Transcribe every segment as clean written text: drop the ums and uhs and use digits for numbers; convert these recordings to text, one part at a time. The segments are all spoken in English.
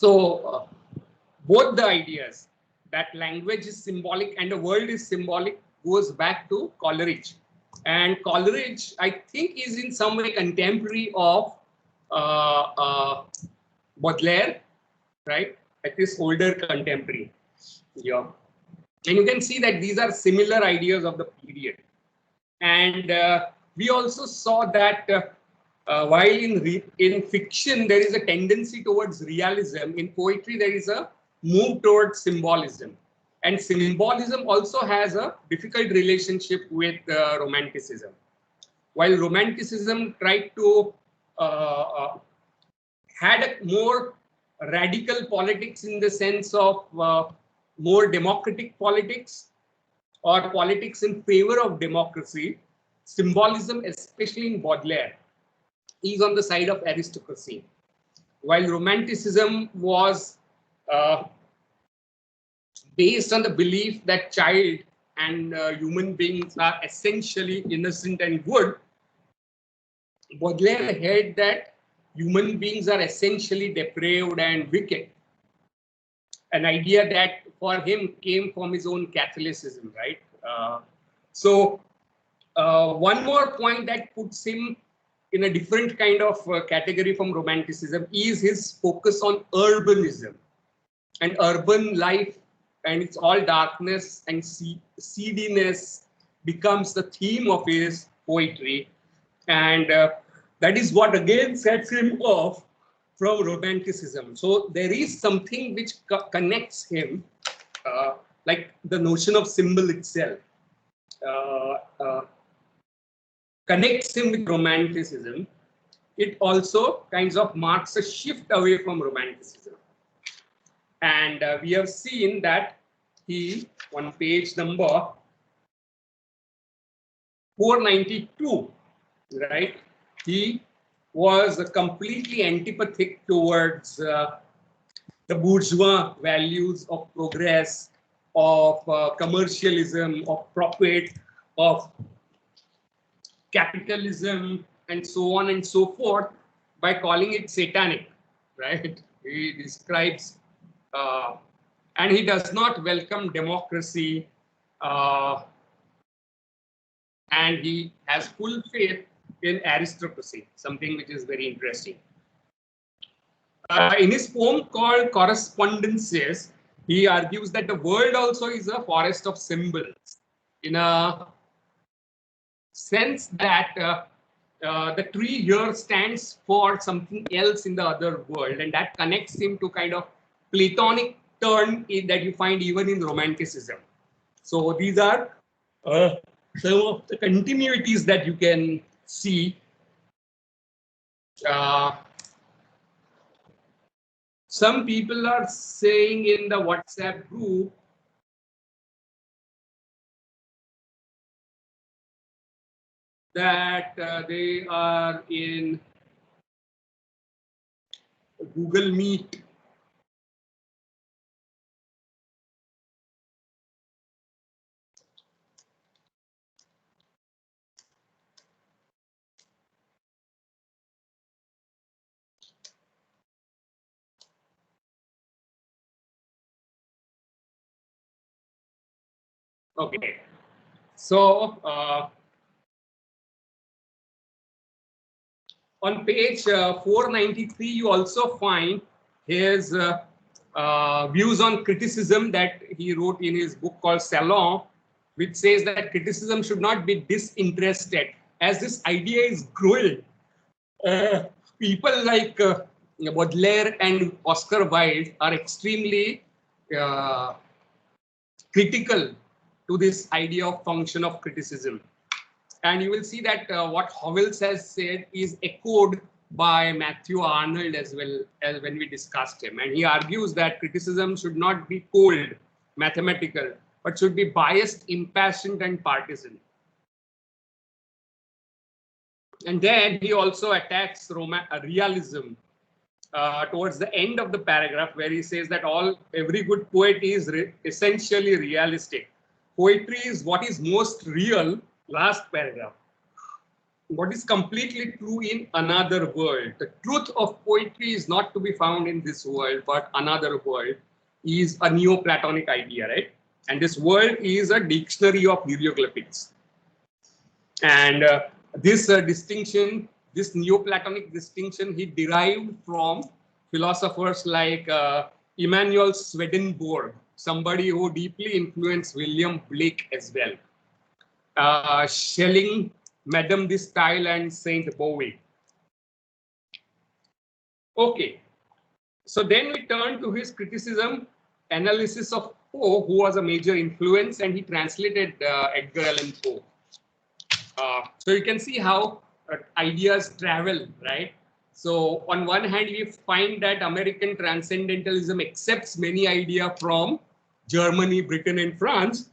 So both the ideas that language is symbolic and the world is symbolic goes back to Coleridge. And Coleridge, I think, is in some way contemporary of uh, uh, Baudelaire, right? At this older contemporary. Yeah. And you can see that these are similar ideas of the period. And we also saw that while in fiction there is a tendency towards realism, in poetry there is a move towards symbolism. And symbolism also has a difficult relationship with romanticism. While romanticism tried to had a more radical politics in the sense of more democratic politics or politics in favor of democracy, symbolism, especially in Baudelaire, is on the side of aristocracy. While romanticism was based on the belief that child and human beings are essentially innocent and good, Baudelaire held that human beings are essentially depraved and wicked. An idea that for him came from his own Catholicism, right? So one more point that puts him in a different kind of category from romanticism is his focus on urbanism and urban life, and it's all darkness and seediness becomes the theme of his poetry. And that is what again sets him off from romanticism. So there is something which connects him, like the notion of symbol itself, connects him with romanticism. It also kinds of marks a shift away from romanticism. And we have seen that he, on page number 492, right, he was completely antipathic towards the bourgeois values of progress, of commercialism, of profit, of capitalism, and so on and so forth, by calling it satanic, right? He describes, and he does not welcome democracy, and he has full faith in aristocracy, something which is very interesting. In his poem called Correspondences, he argues that the world also is a forest of symbols, in a sense that the tree here stands for something else in the other world, and that connects him to kind of Platonic turn that you find even in romanticism. So these are some of the continuities that you can see. Some people are saying in the WhatsApp group that they are in Google Meet. Okay, so on page 493, you also find his views on criticism that he wrote in his book called Salon, which says that criticism should not be disinterested. As this idea is growing, people like Baudelaire and Oscar Wilde are extremely critical to this idea of function of criticism. And you will see that what Howells has said is echoed by Matthew Arnold as well as when we discussed him. And he argues that criticism should not be cold, mathematical, but should be biased, impassioned, and partisan. And then he also attacks realism towards the end of the paragraph, where he says that every good poet is essentially realistic. Poetry is what is most real, last paragraph. what is completely true in another world. The truth of poetry is not to be found in this world, but another world is a Neoplatonic idea, right? And this world is a dictionary of hieroglyphics. And this distinction, this Neoplatonic distinction, he derived from philosophers like Immanuel Swedenborg, somebody who deeply influenced William Blake as well. Schelling, Madame de Stael, and Saint Beuve. Okay, so then we turn to his criticism, analysis of Poe, who was a major influence, and he translated Edgar Allan Poe. So you can see how ideas travel, right? So on one hand, we find that American transcendentalism accepts many ideas from Germany, Britain, and France.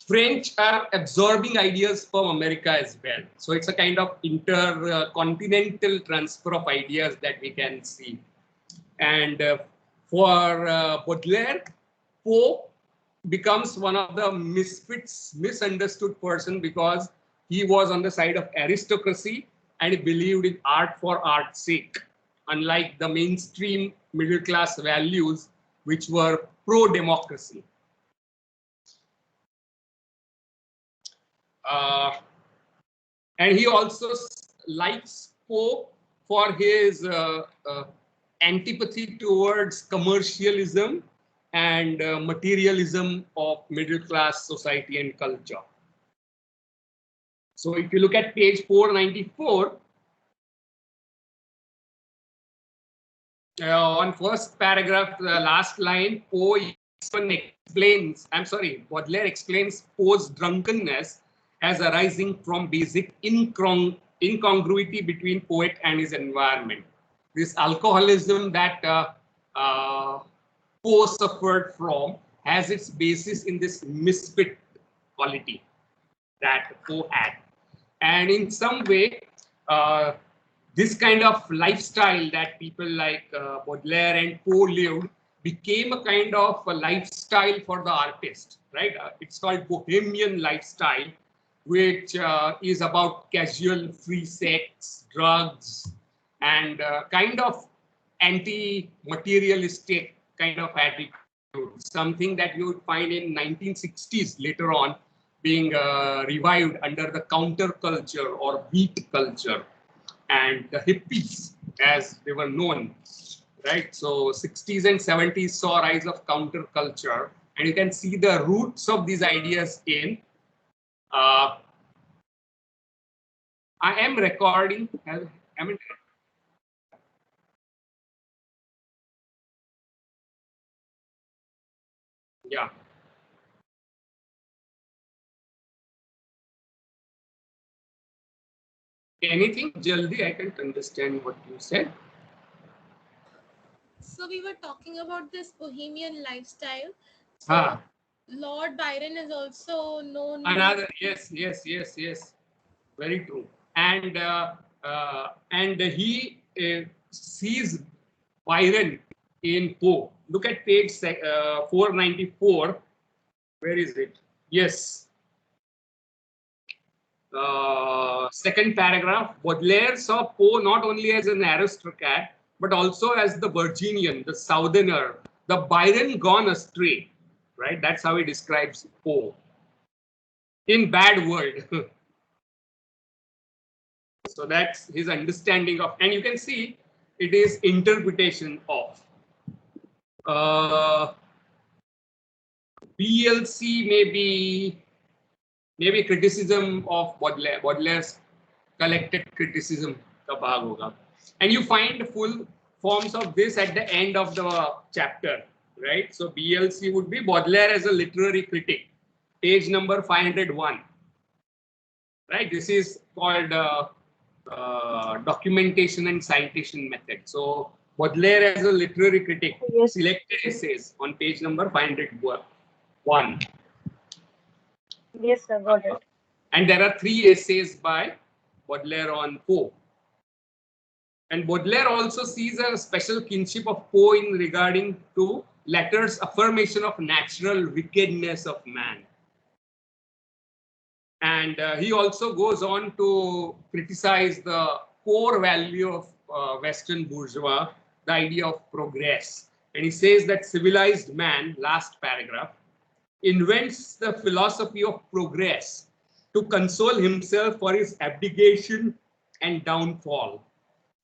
French are absorbing ideas from America as well. So it's a kind of intercontinental transfer of ideas that we can see. And for Baudelaire, Poe becomes one of the misfits, misunderstood person, because he was on the side of aristocracy and he believed in art for art's sake, unlike the mainstream middle class values which were pro-democracy. And he also likes Poe for his antipathy towards commercialism and materialism of middle class society and culture. So if you look at page 494, on first paragraph, the last line, Poe explains, Baudelaire explains Poe's drunkenness as arising from basic incongruity between poet and his environment. This alcoholism that Poe suffered from has its basis in this misfit quality that Poe had. And in some way, this kind of lifestyle that people like Baudelaire and Poe lived became a kind of a lifestyle for the artist, right? It's called bohemian lifestyle, which is about casual free sex, drugs, and kind of anti-materialistic kind of attitude, something that you would find in 1960s later on being revived under the counterculture or beat culture and the hippies as they were known, right? So 60s and 70s saw a rise of counterculture, and you can see the roots of these ideas in I am recording. I mean, yeah. Anything, Jaldi, I can't understand what you said. So we were talking about this bohemian lifestyle. So Ah, Lord Byron is also known. another, yes. Very true. And he sees Byron in Poe. Look at page 494. Where is it? Yes. Second paragraph. Baudelaire saw Poe not only as an aristocrat, but also as the Virginian, the Southerner, the Byron gone astray. Right? That's how he describes Poe. In bad world. So that's his understanding of, and you can see it is interpretation of. BLC maybe criticism of Baudelaire, Baudelaire's collected criticism का भाग होगा. And you find full forms of this at the end of the chapter, right? So BLC would be Baudelaire as a literary critic, page number 501. Right, this is called documentation and citation method. So Baudelaire as a literary critic, Yes. selected essays on page number 501. Yes, sir, got it. And there are 3 essays by Baudelaire on Poe. And Baudelaire also sees a special kinship of Poe in regarding to Latter's affirmation of natural wickedness of man. And he also goes on to criticize the core value of Western bourgeois, the idea of progress. And he says that civilized man, last paragraph, invents the philosophy of progress to console himself for his abdication and downfall.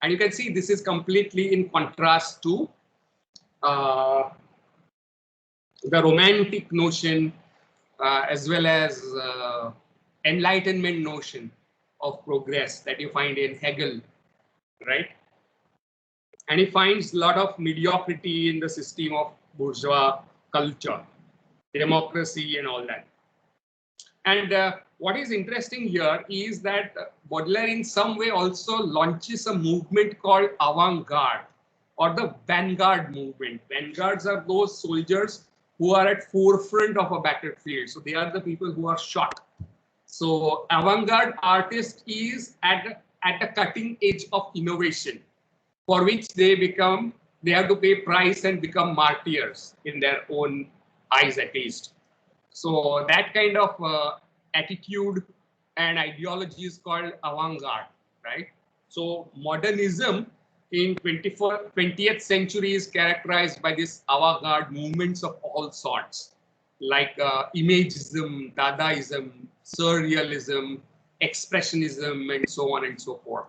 And you can see this is completely in contrast to uh, the romantic notion as well as enlightenment notion of progress that you find in Hegel, right? And he finds a lot of mediocrity in the system of bourgeois culture, democracy and all that. And what is interesting here is that Baudelaire in some way also launches a movement called avant-garde or the vanguard movement. Vanguards are those soldiers who are at forefront of a battlefield. So they are the people who are shot. So avant-garde artist is at the cutting edge of innovation, for which they have to pay price and become martyrs in their own eyes at least. So that kind of attitude and ideology is called avant-garde, right? So modernism in 20th century is characterized by this avant-garde movements of all sorts, like imagism, Dadaism, surrealism, expressionism, and so on and so forth.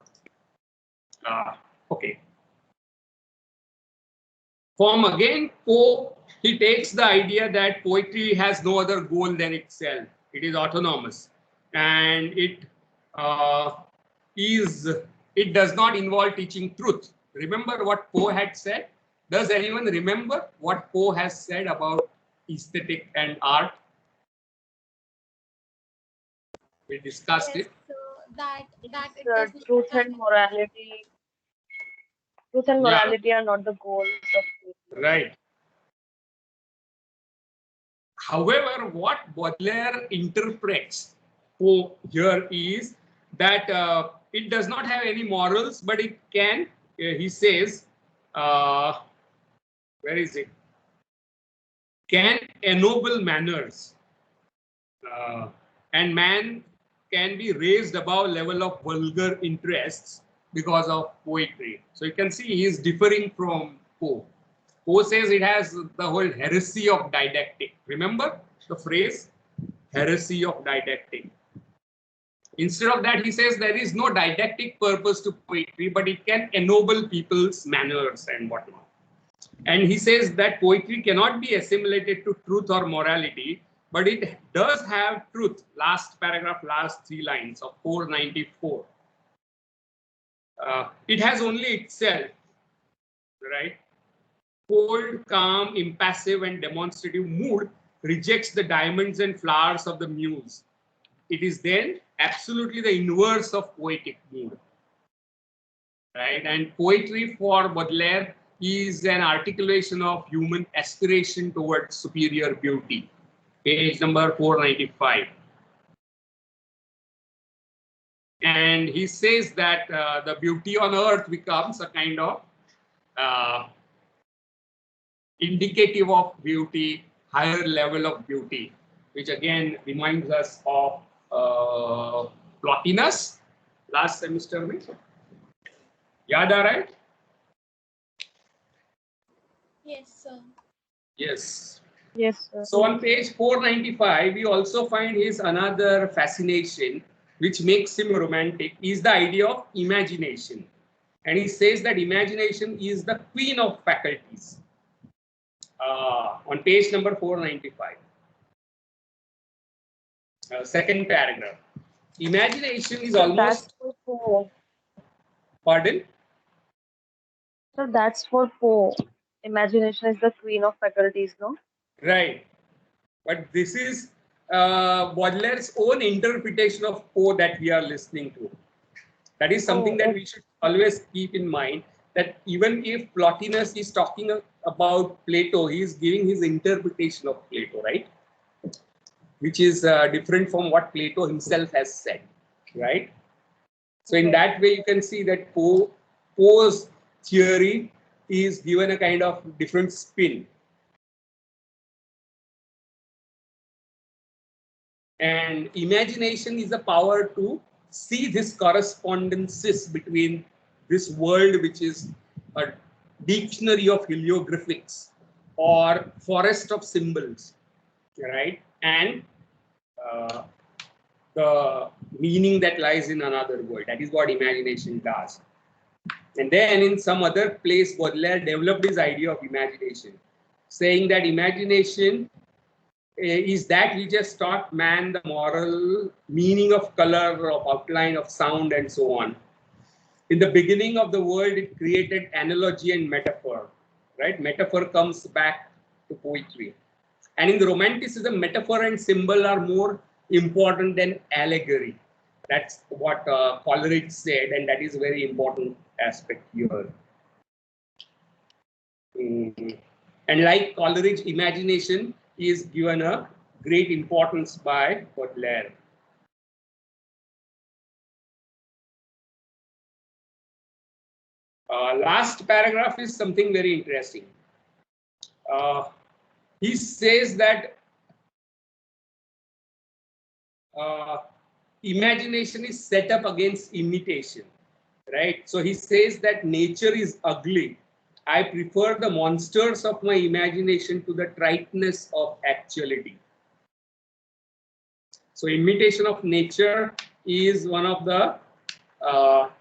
Okay. From again, Poe, he takes the idea that poetry has no other goal than itself. It is autonomous, and it does not involve teaching truth. Remember what Poe had said? Does anyone remember what Poe has said about aesthetic and art? We discussed Yes, it. so that it The does not truth have and morality, Yeah, are not the goals of poetry. right. However, what Baudelaire interprets here is that it does not have any morals, but it can, he says, where is it? Can ennoble manners. And man can be raised above level of vulgar interests because of poetry. So you can see he is differing from Poe. Poe says it has the whole heresy of didactic. Remember the phrase heresy of didactic. Instead of that, he says there is no didactic purpose to poetry, but it can ennoble people's manners and whatnot. And he says that poetry cannot be assimilated to truth or morality, but it does have truth. Last paragraph, last 3 lines of 494. It has only itself, right? Cold, calm, impassive, and demonstrative mood rejects the diamonds and flowers of the muse. It is then absolutely the inverse of poetic mood, right? And poetry for Baudelaire is an articulation of human aspiration towards superior beauty. Page number 495. And he says that the beauty on earth becomes a kind of indicative of beauty, higher level of beauty, which again reminds us of Plotinus last semester. Yaad aa raha hai? yes, sir. Yes. Yes, sir. So on page 495, we also find his another fascination, which makes him romantic, is the idea of imagination. And he says that imagination is the queen of faculties. On page number 495. Second paragraph. Imagination is So almost. that's for Poe. Pardon? So that's for Poe. Imagination is the queen of faculties, no? Right. But this is Baudelaire's own interpretation of Poe that we are listening to. That is something that we should always keep in mind, that even if Plotinus is talking about Plato, he is giving his interpretation of Plato, right? Which is different from what Plato himself has said, right? So in that way, you can see that Poe's theory is given a kind of different spin. And imagination is the power to see this correspondences between this world, which is a dictionary of heliographics or forest of symbols, right? And uh, the meaning that lies in another world. That is what imagination does. And then in some other place, Baudelaire developed his idea of imagination, saying that imagination is that which has taught man the moral meaning of color, of outline, of sound, and so on. In the beginning of the world, it created analogy and metaphor, right? Metaphor comes back to poetry. And in the Romanticism, metaphor and symbol are more important than allegory. That's what Coleridge said, and that is a very important aspect here. And like Coleridge, imagination is given a great importance by Baudelaire. Last paragraph is something very interesting. He says that imagination is set up against imitation, right? So he says that nature is ugly. I prefer the monsters of my imagination to the triteness of actuality. So imitation of nature is one of the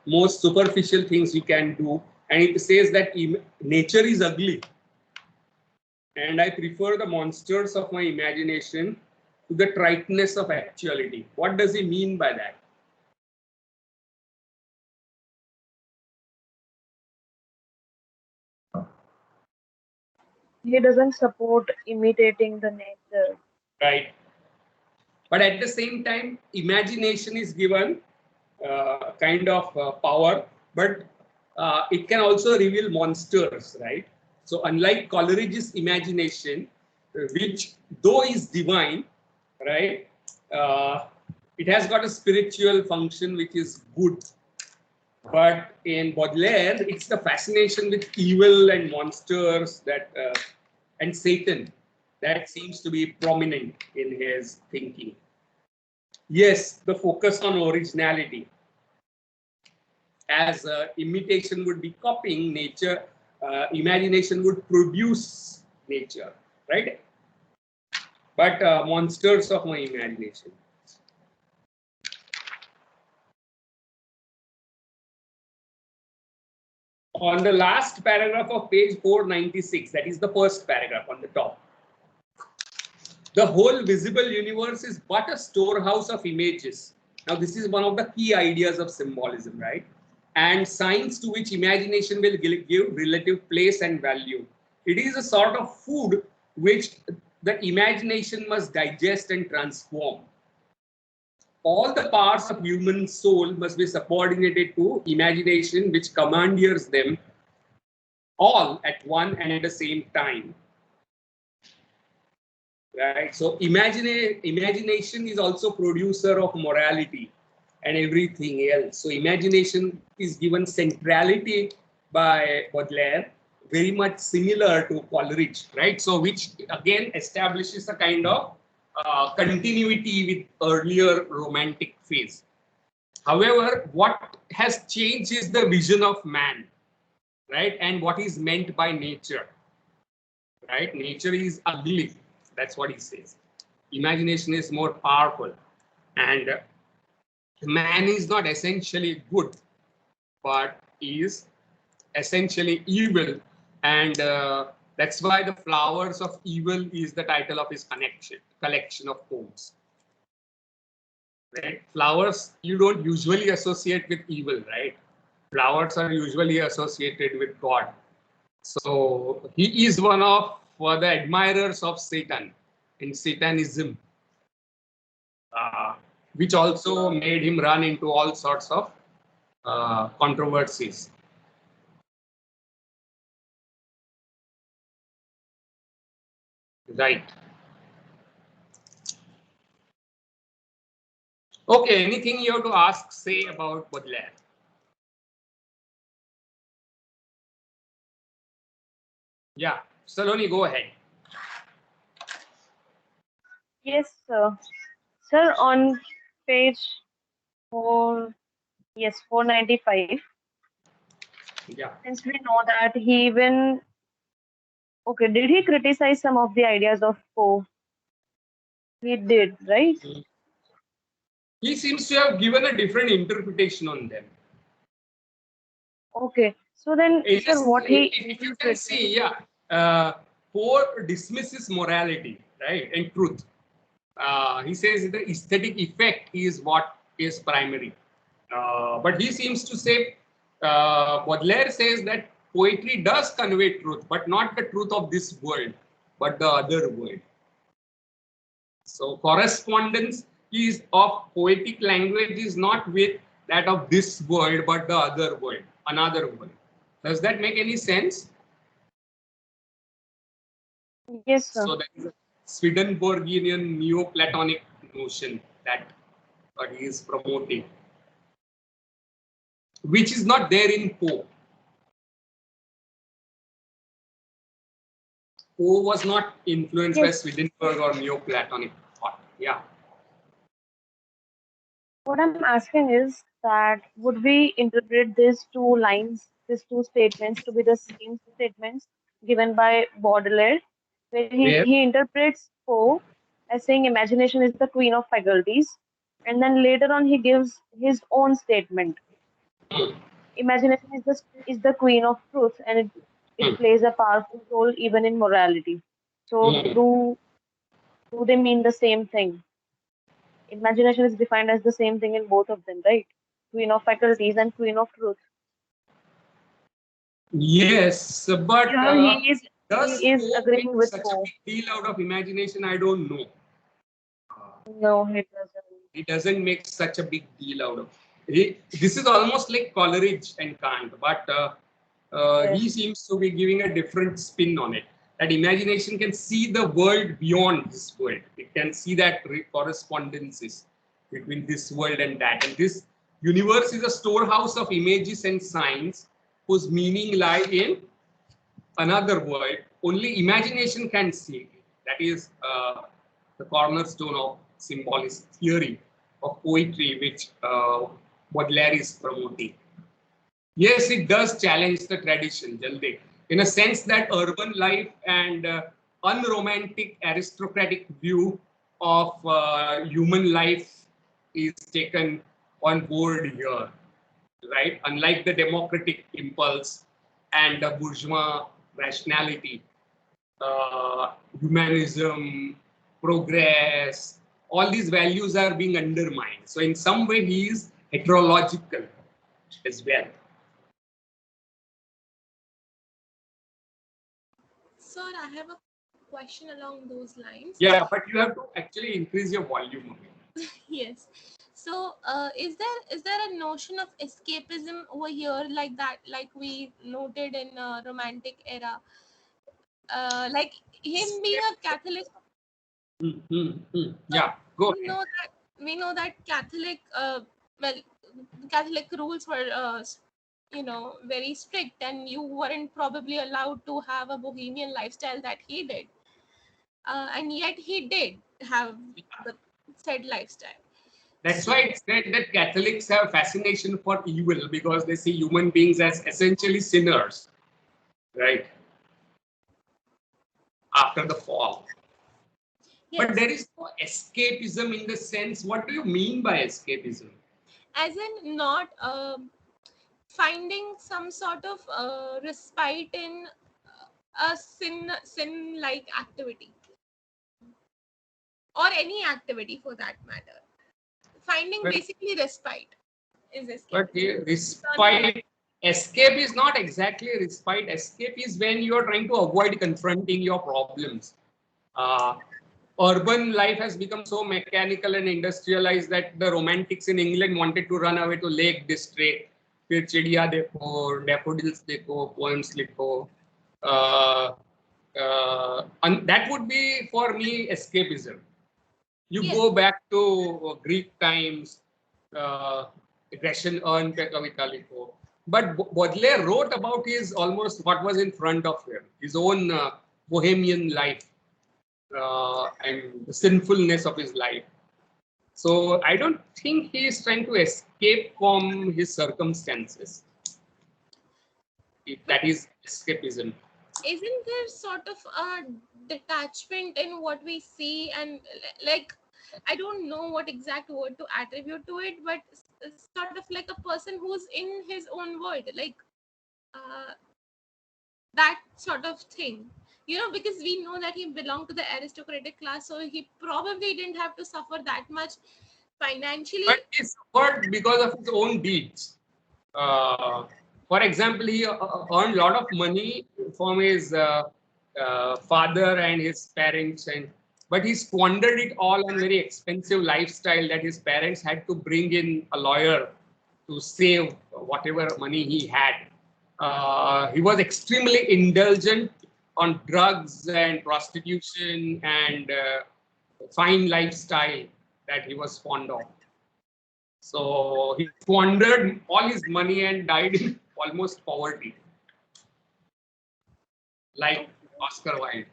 most superficial things you can do. And it says that nature is ugly. And I prefer the monsters of my imagination to the triteness of actuality. What does he mean by that? He doesn't support imitating the nature. Right. But at the same time, imagination is given kind of power, but it can also reveal monsters, right? So unlike Coleridge's imagination, which though is divine, right, it has got a spiritual function which is good. But in Baudelaire, it's the fascination with evil and monsters that and Satan that seems to be prominent in his thinking. Yes, the focus on originality, as imitation would be copying nature, imagination would produce nature, right? But monsters of my imagination. On the last paragraph of page 496, that is the first paragraph on the top. The whole visible universe is but a storehouse of images. Now, this is one of the key ideas of symbolism, right? And signs to which imagination will give relative place and value. It is a sort of food which the imagination must digest and transform. All the parts of human soul must be subordinated to imagination, which commandeers them all at one and at the same time. Right. So imagination is also producer of morality and everything else. So imagination is given centrality by Baudelaire, very much similar to Coleridge, right? So which again establishes a kind of continuity with earlier romantic phase. However, what has changed is the vision of man, right? And what is meant by nature, right? Nature is ugly. That's what he says. Imagination is more powerful. And man is not essentially good, but is essentially evil. And that's why The Flowers of Evil is the title of his collection of poems. Right? Flowers you don't usually associate with evil, right? Flowers are usually associated with God. So he is one of the admirers of Satan and Satanism, which also made him run into all sorts of controversies. Right. Okay, anything you have to ask, say about Baudelaire? Yeah, Saloni, go ahead. Yes, Sir, on page 4, yes, 495, Yeah. since we know that he even, okay, did he criticize some of the ideas of Poe? He did, right? He seems to have given a different interpretation on them. Okay, so then, In sir, what he if you can interpreted, see, yeah, Poe dismisses morality, right, and truth. He says the aesthetic effect is what is primary. But he seems to say, Baudelaire says that poetry does convey truth, but not the truth of this world, but the other world. So correspondence is of poetic language is not with that of this world, but the other world, another world. Does that make any sense? yes, sir. So that is a Swedenborgian Neoplatonic notion that he is promoting, which is not there in Poe. Poe was not influenced by Yes, Swedenborg or Neoplatonic thought. Yeah. what I'm asking is that would we interpret these two lines, these two statements to be the same statements given by Baudelaire, where Where? he interprets Poe as saying imagination is the queen of faculties, and then later on he gives his own statement. Hmm. Imagination is the queen of truth, and it Hmm. plays a powerful role even in morality. So Hmm. do they mean the same thing? Imagination is defined as the same thing in both of them, right? Queen of faculties and queen of truth. Yes, but Here does he is Poe make agreeing with such a Poe. big deal out of imagination? I don't know. No, he doesn't. He doesn't make such a big deal out of it. This is almost like Coleridge and Kant, but he Yes. seems to be giving a different spin on it. That imagination can see the world beyond this world. It can see that correspondences between this world and that. And this universe is a storehouse of images and signs whose meaning lie in another world. Only imagination can see it. That is the cornerstone of symbolist theory of poetry, which Baudelaire is promoting. Yes, it does challenge the tradition, Jalde, in a sense that urban life and unromantic aristocratic view of human life is taken on board here, right? Unlike the democratic impulse and the bourgeois rationality, humanism, progress, all these values are being undermined. So in some way, he is heterological as well. Sir, I have a question along those lines. Yeah, but you have to actually increase your volume. Yes. So, is there a notion of escapism over here like that, like we noted in romantic era, like him being a Catholic? So Yeah, go we ahead. know that Catholic, well, Catholic rules were, very strict, and you weren't probably allowed to have a bohemian lifestyle that he did, and yet he did have the said lifestyle. That's So why it's said that Catholics have fascination for evil because they see human beings as essentially sinners, right? After the fall. But yes, there is no escapism in the sense, what do you mean by escapism? as in not finding some sort of respite in a sin like activity, or any activity for that matter. Finding But, basically respite is but escapism. Turning back. respite, escape is not exactly respite. Escape is when you are trying to avoid confronting your problems. Uh, Urban life has become so mechanical and industrialized that the romantics in England wanted to run away to Lake District. फिर चिड़िया देखो, daffodils देखो, poems लिखो. Uh, and that would be for me escapism. You Yes, go back to Greek times, Grecian urn pe kavita likho. But Baudelaire wrote about his almost what was in front of him, his own bohemian life and the sinfulness of his life. So I don't think he is trying to escape from his circumstances. If But that is escapism. isn't there sort of a detachment in what we see, and like, I don't know what exact word to attribute to it, but sort of like a person who's in his own world, like uh, that sort of thing, because we know that he belonged to the aristocratic class, so he probably didn't have to suffer that much But financially. he suffered because of his own deeds. Uh, for example, he earned a lot of money from his father and his parents, but he squandered it all on very expensive lifestyle that his parents had to bring in a lawyer to save whatever money he had. He was extremely indulgent on drugs and prostitution and fine lifestyle that he was fond of. So he squandered all his money and died in almost poverty, like Okay. Oscar Wilde.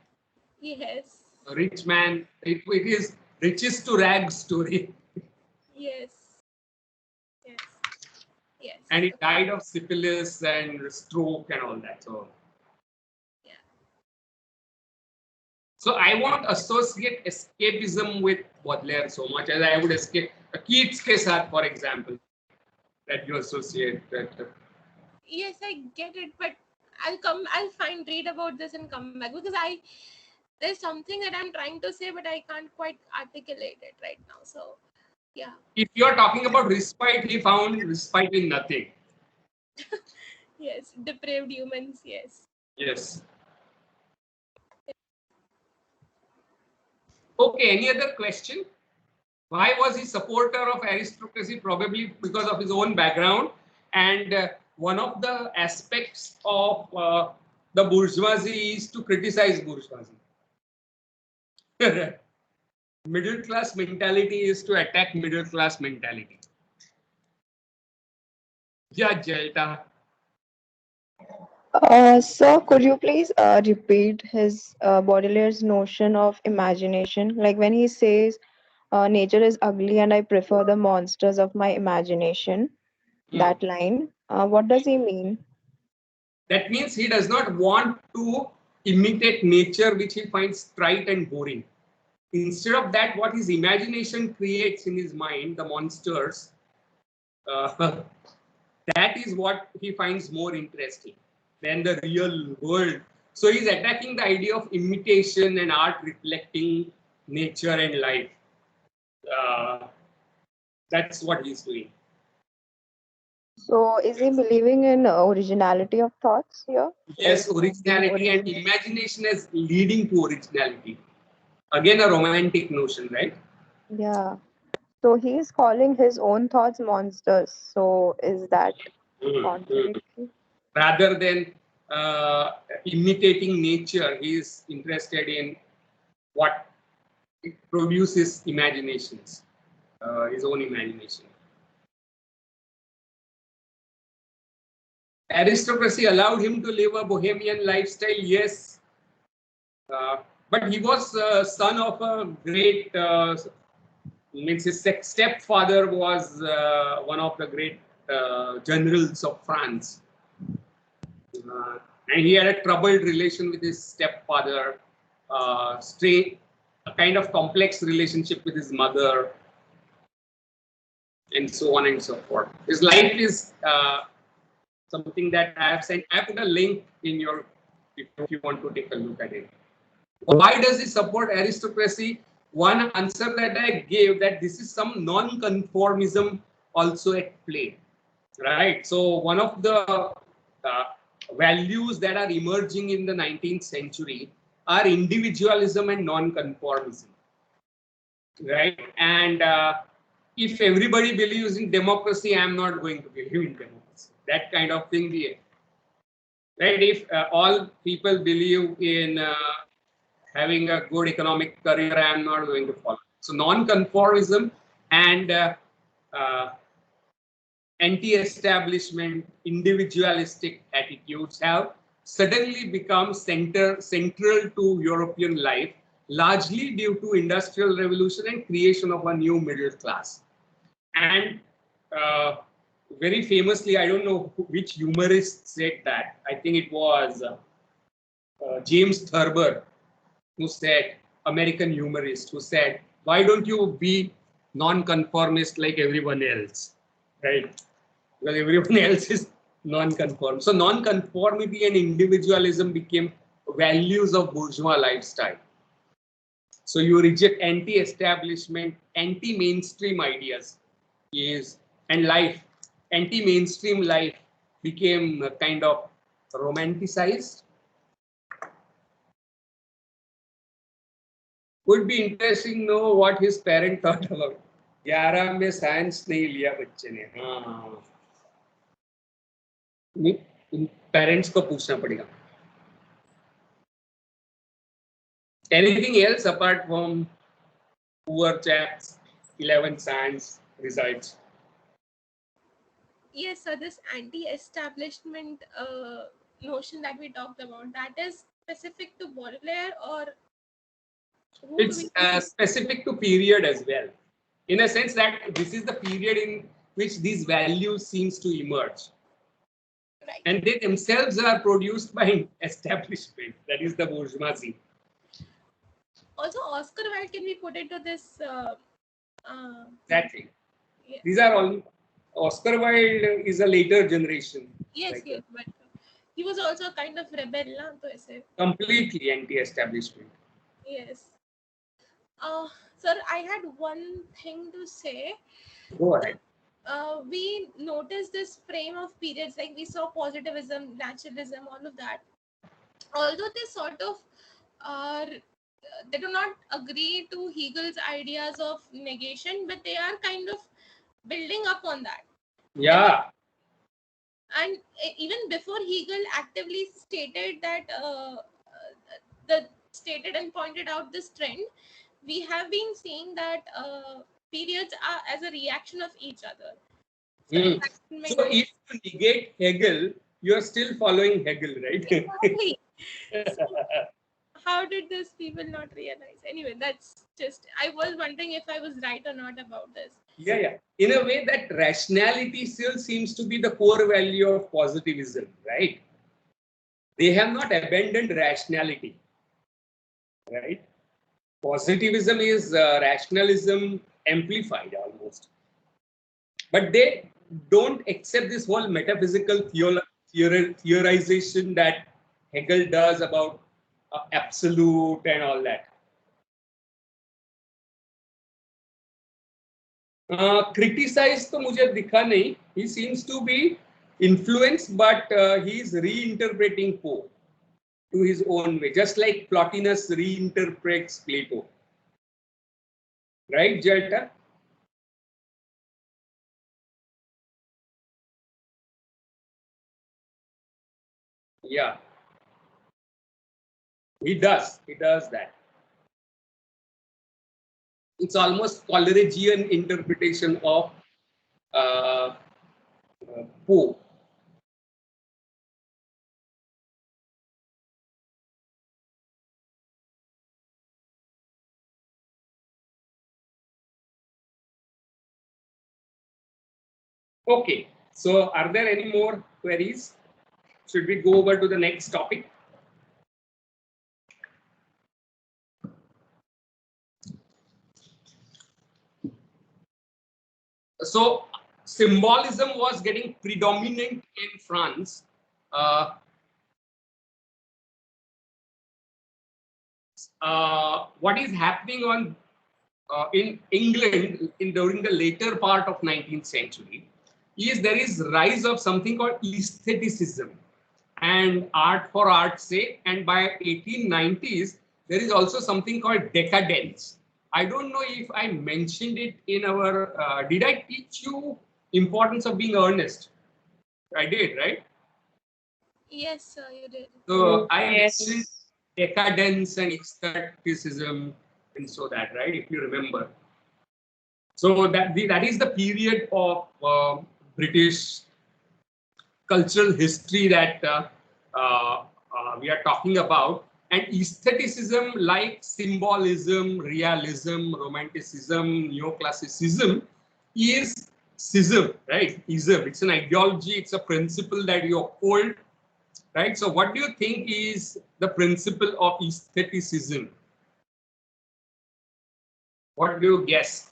Yes. A rich man, it is riches to rags story. Yes. Yes. Yes. And he Okay. died of syphilis and stroke and all that. Yeah. So I won't associate escapism with Baudelaire so much as I would escape a Keats ke saath, for example, that you associate that. Yes, I get it, but I'll find read about this and come back, because there's something that I'm trying to say, but I can't quite articulate it right now. So yeah. If you are talking about respite, he found respite in nothing. Yes, depraved humans. Yes. Yes. Okay, any other question? Why was he supporter of aristocracy? Probably because of his own background. And one of the aspects of the bourgeoisie is to criticize bourgeoisie. Middle class mentality is to attack middle class mentality. Yeah, Jalta. Sir, could you please repeat his Baudelaire's notion of imagination? Like when he says, nature is ugly and I prefer the monsters of my imagination, Hmm. that line, what does he mean? That means he does not want to imitate nature, which he finds trite and boring. Instead of that, what his imagination creates in his mind, the monsters, uh, that is what he finds more interesting than the real world. So he's attacking the idea of imitation and art reflecting nature and life. Uh, that's what he's doing. So is he believing in originality of thoughts here? Like Yes, being originality and original? imagination as leading to originality. Again, a romantic notion, right? Yeah. So he is calling his own thoughts monsters. So is that Mm. contradictory? Rather than imitating nature, he is interested in what produces imaginations, his own imagination. Aristocracy allowed him to live a bohemian lifestyle, yes, uh, but he was son of a great, means his stepfather was one of the great generals of France. Uh, and he had a troubled relation with his stepfather, a kind of complex relationship with his mother, and so on and so forth. His life is something that I have sent. I put a link in your, if you want to take a look at it. Why does he support aristocracy? One answer that I gave, that this is some non-conformism also at play, right? So one of the values that are emerging in the 19th century are individualism and non-conformism, right? And if everybody believes in democracy, I'm not going to believe in democracy. That kind of thing, right? If all people believe in having a good economic career, I'm not going to follow. So non-conformism and uh, anti-establishment, individualistic attitudes have suddenly become central to European life, largely due to industrial revolution and creation of a new middle class. And very famously, I don't know which humorist said that. I think it was James Thurber, who said, American humorist, who said, why don't you be non-conformist like everyone else, right? Because everyone else is non-conform. So non-conformity and individualism became values of bourgeois lifestyle. So you reject anti-establishment, anti-mainstream ideas and life, anti-mainstream life became kind of romanticized. Would be interesting to know what his parent thought about. 11 में science नहीं लिया बच्चे ने. हाँ, parents को पूछना पड़ेगा. Anything else apart from poor chaps 11 science results? Yes, so this anti-establishment notion that we talked about, that is specific to Baudelaire, or who do It's we specific to period as well, in a sense that this is the period in which these values seems to emerge. right? And they themselves are produced by establishment, that is the bourgeoisie. Also, Oscar Wilde can be put into this. Exactly. Yeah. These are all. Oscar Wilde is a later generation. Yes, like yes, but he was also a kind of rebel, na? To aise. Completely anti-establishment. Yes. Sir, I had one thing to say. Go ahead. We noticed this frame of periods, like we saw positivism, naturalism, all of that. Although they sort of are, they do not agree to Hegel's ideas of negation, but they are kind of building up on that. Yeah. And even before Hegel actively stated that, the stated and pointed out this trend, we have been seeing that periods are as a reaction of each other. So, So if you negate Hegel, you are still following Hegel, right? exactly. So, how did these people not realize? Anyway, that's just, I was wondering if I was right or not about this. Yeah, yeah. In a way, that rationality still seems to be the core value of positivism, right? They have not abandoned rationality, right? Positivism is rationalism amplified almost. But they don't accept this whole metaphysical theorization that Hegel does about absolute and all that. Criticized तो मुझे दिखा नहीं. He seems to be influenced, but he is reinterpreting Poe to his own way, just like Plotinus reinterprets Plato. Right, Jalta? Yeah. He does that. It's almost Coleridgean interpretation of Poe. Okay, so are there any more queries? Should we go over to the next topic? So symbolism was getting predominant in France. What is happening on in England during the later part of 19th century is there is rise of something called aestheticism and art for art's sake, and by 1890s there is also something called decadence. I don't know if I mentioned it in our, did I teach you importance of being earnest? I did, right? Yes, sir, you did. So I Yes. mentioned decadence and aestheticism and so that, right, if you remember. So that is the period of British cultural history that we are talking about. And aestheticism, like symbolism, realism, romanticism, neoclassicism, is schism, right? Ism. It's an ideology, it's a principle that you uphold, right? So what do you think is the principle of aestheticism? What do you guess?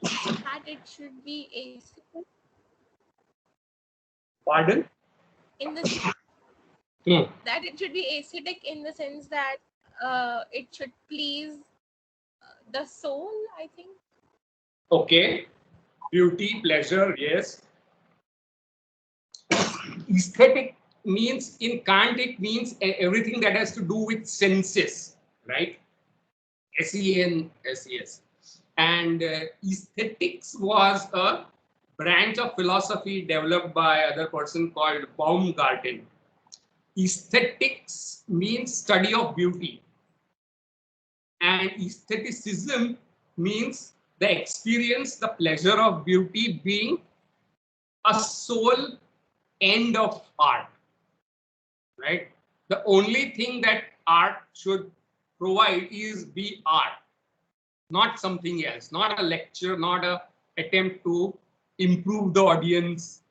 That it should be aesthetic Pardon? in the sense that it should be aesthetic in the sense that it should please the soul, I think. Okay. Beauty, pleasure, yes. Aesthetic means, in Kant, it means everything that has to do with senses, right? SEN. And aesthetics was a branch of philosophy developed by other person called Baumgarten. Aesthetics means study of beauty, and aestheticism means the experience, the pleasure of beauty being a sole end of art, right? The only thing that art should provide is be art, not something else, not a lecture, not a attempt to improve the audience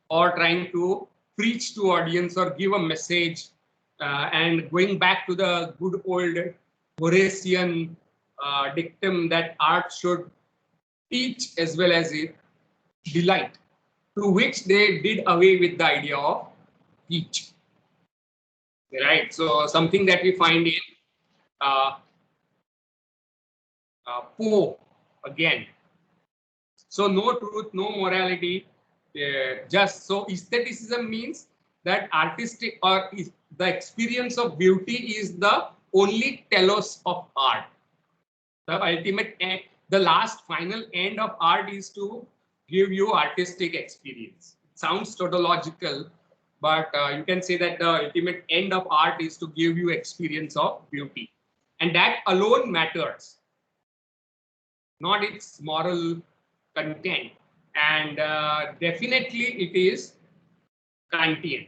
or trying to preach to audience or give a message. And going back to the good old Horatian dictum that art should teach as well as it delight, to which they did away with the idea of teach. Right, so something that we find in uh, Poe again. So no truth, no morality, just so aestheticism means that artistic or the experience of beauty is the only telos of art. The ultimate end, the last final end of art is to give you artistic experience. It sounds tautological, but you can say that the ultimate end of art is to give you experience of beauty. And that alone matters, not its moral content. And definitely it is Kantian.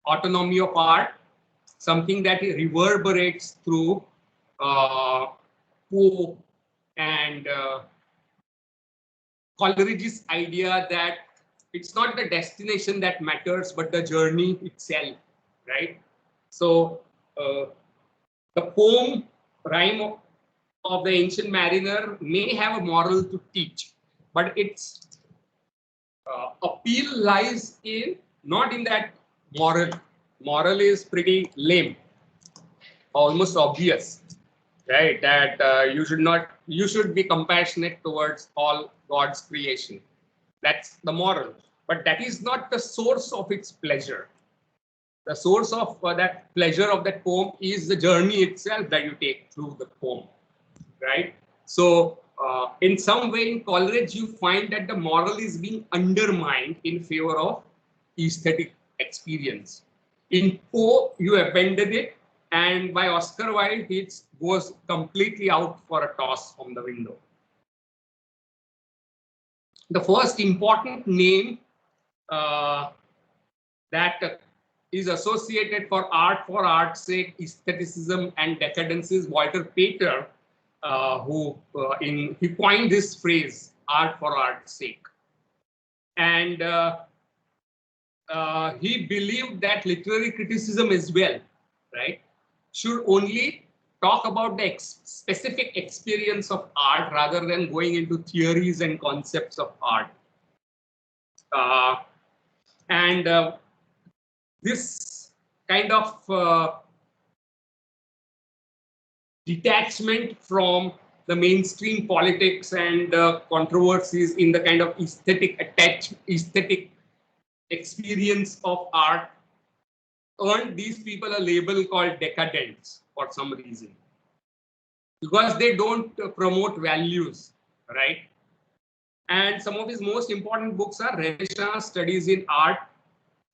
Autonomy of art, something that reverberates through Poe and Coleridge's idea that it's not the destination that matters, but the journey itself, right? So the poem rhyme of the Ancient Mariner may have a moral to teach, but its appeal lies in not in that moral. Moral is pretty lame, almost obvious, right? That you should be compassionate towards all God's creation. That's the moral, but that is not the source of its pleasure. The source of that pleasure of that poem is the journey itself that you take through the poem, right? So in some way in Coleridge, you find that the moral is being undermined in favor of aesthetic experience. In Poe, you abandon it, and by Oscar Wilde, it goes completely out for a toss from the window. The first important name that is associated for art's sake, aestheticism and decadence is Walter Pater, who he coined this phrase, art for art's sake. And he believed that literary criticism as well, right, should only talk about the specific experience of art rather than going into theories and concepts of art. And this kind of detachment from the mainstream politics and controversies in the kind of aesthetic experience of art earned these people a label called decadents for some reason, because they don't promote values, right? And some of his most important books are Renaissance Studies in Art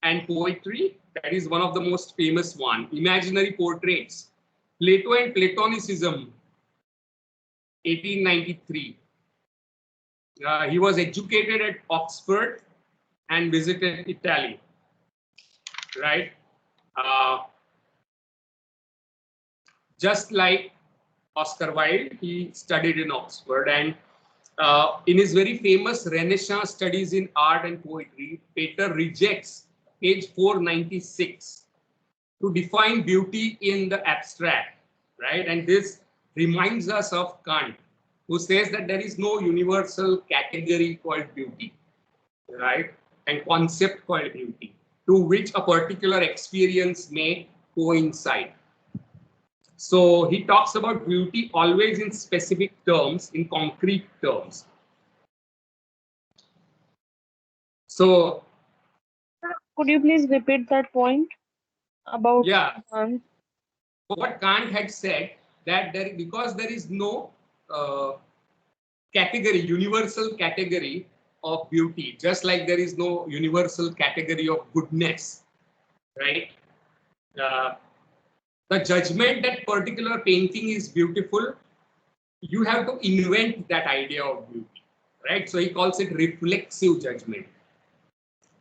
and Poetry. That is one of the most famous one. Imaginary Portraits, Plato and Platonicism, 1893. He was educated at Oxford and visited Italy, right? Uh, just like Oscar Wilde, he studied in Oxford, and in his very famous Renaissance studies in art and poetry, Pater rejects page 496 to define beauty in the abstract, right? And this reminds us of Kant, who says that there is no universal category called beauty, right? And concept called beauty, to which a particular experience may coincide. So he talks about beauty always in specific terms, in concrete terms. So Could you please repeat that point about yeah, Kant? what Kant had said, that because there is no category, universal category of beauty, just like there is no universal category of goodness, right? Uh, the judgment that particular painting is beautiful, you have to invent that idea of beauty, right? So he calls it reflexive judgment.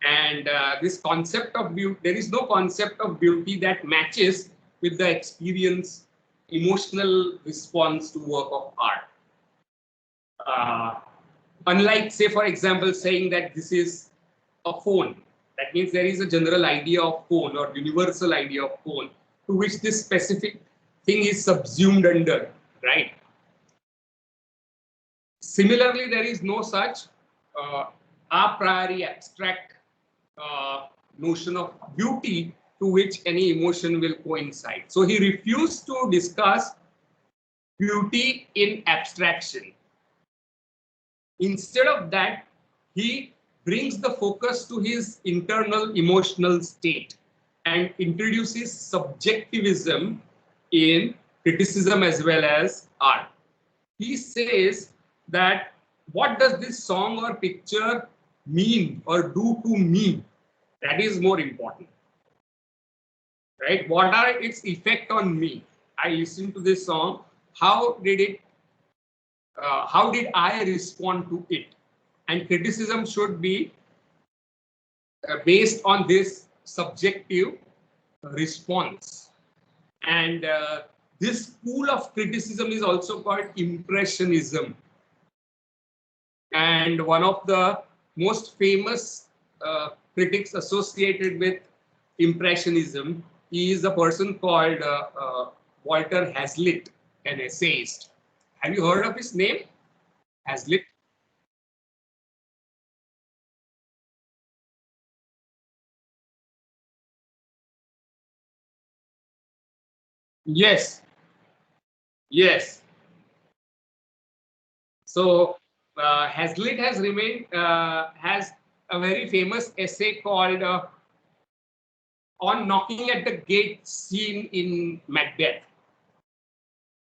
And this concept of beauty, there is no concept of beauty that matches with the experience, emotional response to work of art. Uh, Unlike, say, for example, saying that this is a phone, that means there is a general idea of phone or universal idea of phone to which this specific thing is subsumed under, right? Similarly, there is no such a priori abstract notion of beauty to which any emotion will coincide. So he refused to discuss beauty in abstraction. Instead of that, he brings the focus to his internal emotional state and introduces subjectivism in criticism as well as art. He says that what does this song or picture mean or do to me? That is more important, right? What are its effect on me? I listened to this song. How did it? How did I respond to it? And criticism should be based on this subjective response. And this school of criticism is also called impressionism. And one of the most famous critics associated with impressionism is a person called Walter Hazlitt, an essayist. Have you heard of his name? Hazlitt? Yes, yes. So Hazlitt has a very famous essay called "On Knocking at the Gate" scene in Macbeth.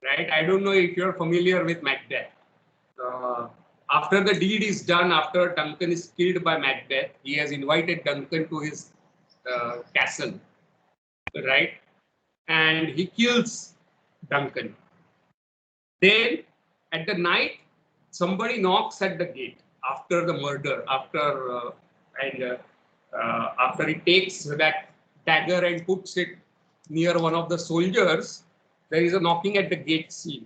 Right? I don't know if you're familiar with Macbeth. Uh, After the deed is done, after Duncan is killed by Macbeth, he has invited Duncan to his castle, right? And he kills Duncan. Then at the night, somebody knocks at the gate after the murder, after he takes that dagger and puts it near one of the soldiers, there is a knocking at the gate scene.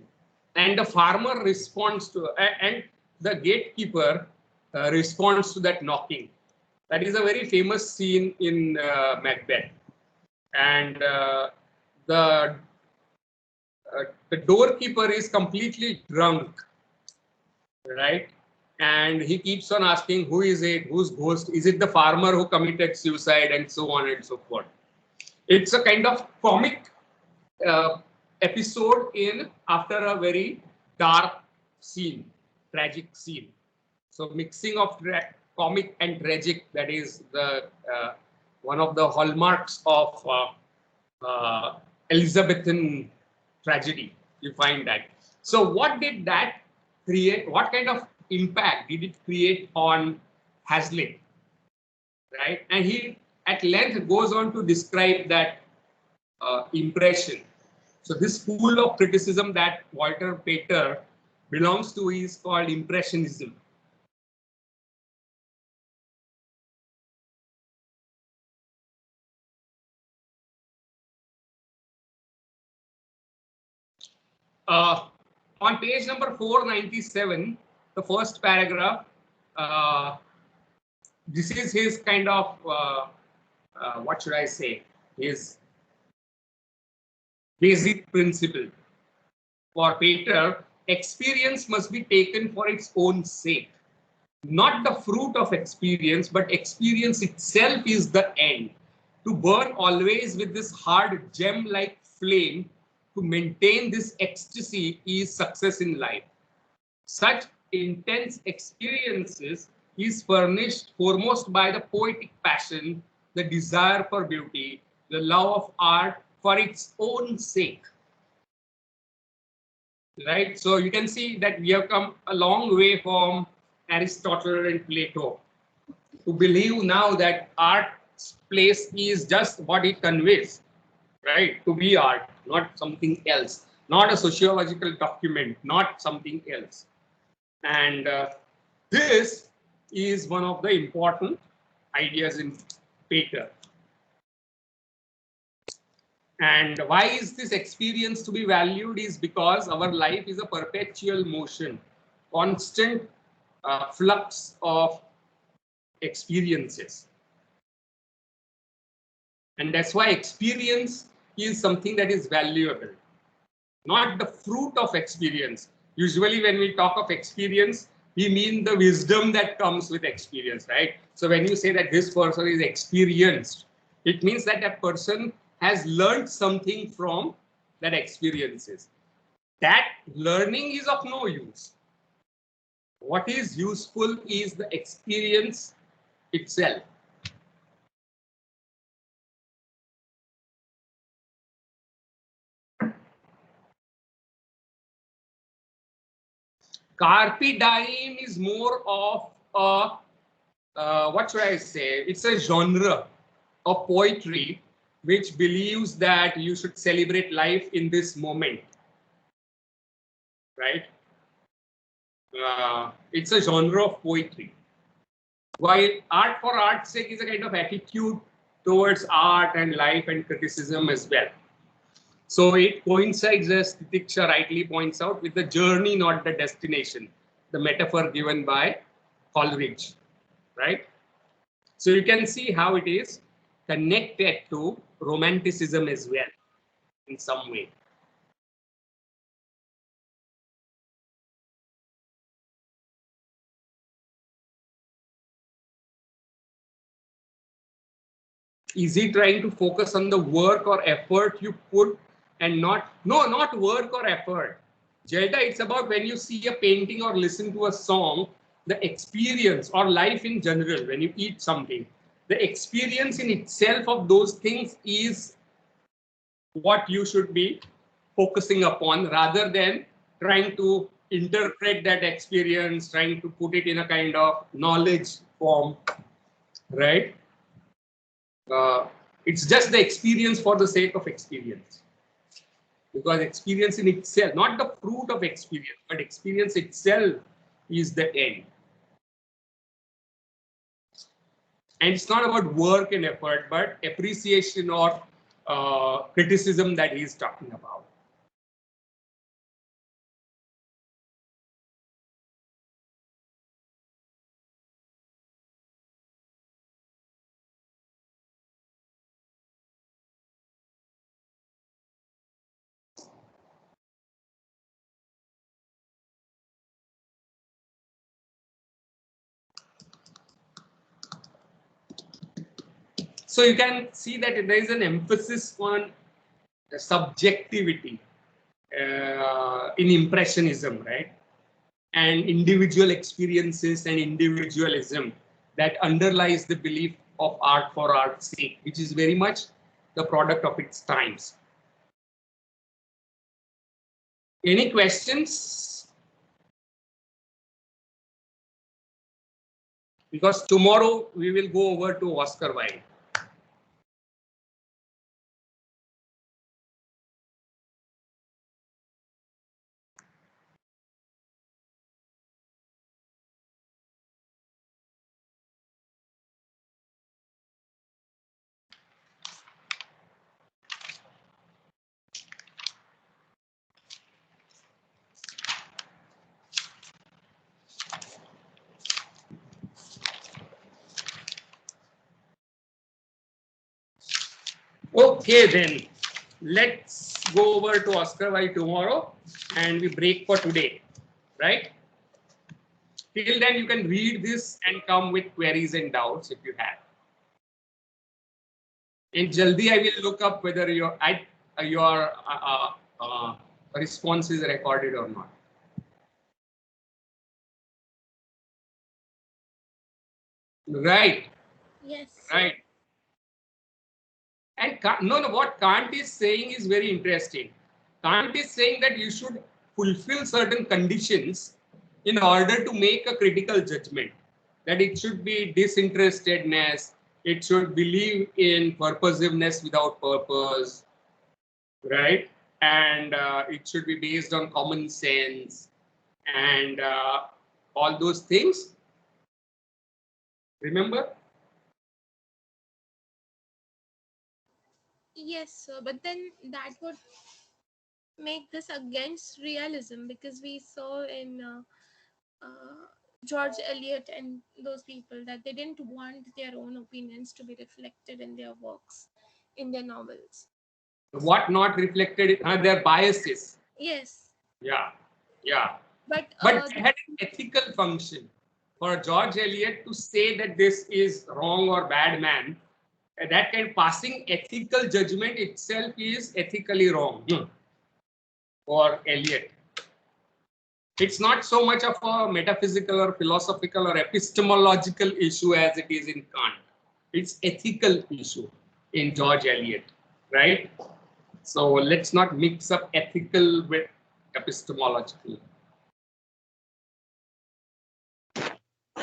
And the farmer responds to, and the gatekeeper responds to that knocking. That is a very famous scene in Macbeth. And the the doorkeeper is completely drunk, right? And he keeps on asking, who is it? Whose ghost? Is it the farmer who committed suicide? And so on and so forth. It's a kind of comic uh, episode in after a very dark scene, tragic scene. So mixing of comic and tragic, that is the one of the hallmarks of Elizabethan tragedy. You find that. So what did that create? What kind of impact did it create on Hazlitt? Right, and he at length goes on to describe that impression. So this school of criticism that Walter Pater belongs to is called impressionism. On page number 497, the first paragraph, uh, this is his kind of, what should I say, his basic principle. For Pater, experience must be taken for its own sake. Not the fruit of experience, but experience itself is the end. To burn always with this hard gem-like flame, to maintain this ecstasy is success in life. Such intense experiences is furnished foremost by the poetic passion, the desire for beauty, the love of art for its own sake. Right? So you can see that we have come a long way from Aristotle and Plato to believe now that art's place is just what it conveys, right? To be art, not something else, not a sociological document, not something else. And this is one of the important ideas in Pater. And why is this experience to be valued is because our life is a perpetual motion, constant flux of experiences. And that's why experience is something that is valuable, not the fruit of experience. Usually when we talk of experience, we mean the wisdom that comes with experience, right? So when you say that this person is experienced, it means that that person has learned something from that experiences. That learning is of no use. What is useful is the experience itself. Carpe diem is more of a, what should I say? It's a genre of poetry which believes that you should celebrate life in this moment, right? It's a genre of poetry. While art for art's sake is a kind of attitude towards art and life and criticism as well. So it coincides, as Titiksha rightly points out, with the journey, not the destination, the metaphor given by Coleridge, right? So you can see how it is connected to romanticism as well in some way. Is he trying to focus on the work or effort you put and not work or effort? Jayda, it's about when you see a painting or listen to a song, the experience or life in general, when you eat something, the experience in itself of those things is what you should be focusing upon rather than trying to interpret that experience, trying to put it in a kind of knowledge form, right? Uh, it's just the experience for the sake of experience. Because experience in itself, not the fruit of experience, but experience itself is the end. And it's not about work and effort, but appreciation or criticism that he's talking about. So you can see that there is an emphasis on subjectivity in Impressionism, right? And individual experiences and individualism that underlies the belief of art for art's sake, which is very much the product of its times. Any questions? Because tomorrow we will go over to Oscar Wilde. Okay, then let's go over to Oscar Wilde tomorrow and we break for today, right? Till then, you can read this and come with queries and doubts if you have. In Jaldi, I will look up whether your response is recorded or not. Right, Yes. right. And what Kant is saying is very interesting. Kant is saying that you should fulfill certain conditions in order to make a critical judgment. That it should be disinterestedness, it should believe in purposiveness without purpose, right? And it should be based on common sense and all those things. Remember? Yes, sir. But then that would make this against realism, because we saw in George Eliot and those people that they didn't want their own opinions to be reflected in their works, in their novels. What not reflected? Their biases. Yes. Yeah, yeah. But But it had an ethical function. For George Eliot to say that this is wrong or bad man, that kind of passing ethical judgment itself is ethically wrong for Eliot. It's not so much of a metaphysical or philosophical or epistemological issue as it is in Kant. It's ethical issue in George Eliot, right? So let's not mix up ethical with epistemological.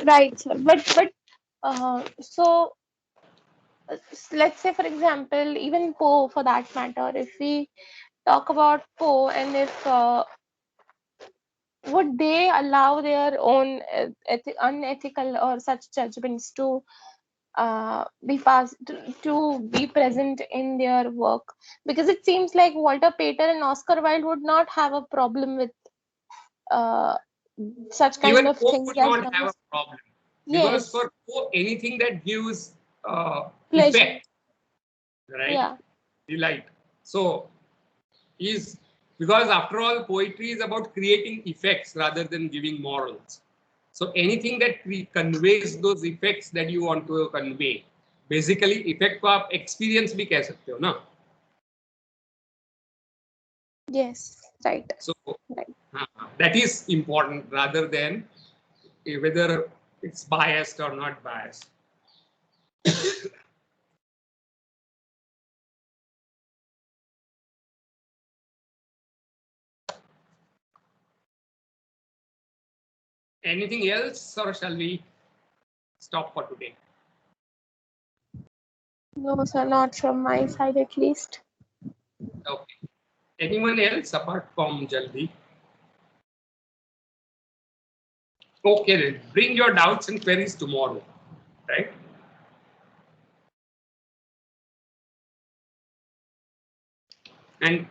right, sir. But so let's say, for example, even Poe, for that matter, if we talk about Poe, and if would they allow their own unethical or such judgments to be passed to be present in their work? Because it seems like Walter Pater and Oscar Wilde would not have a problem with uh, such kind Even of Pope things would as not long have a as, problem because yes, for Pope, anything that gives pleasure, effect, right? yeah, Delight. So is because after all, poetry is about creating effects rather than giving morals. So anything that conveys those effects that you want to convey, basically effect को आप experience भी कह सकते हो ना? yes, right, So right. that is important rather than whether it's biased or not biased. Anything else, or shall we stop for today? No, sir, not from my side at least. Okay. Anyone else apart from Jaldi? Okay, then bring your doubts and queries tomorrow, right? And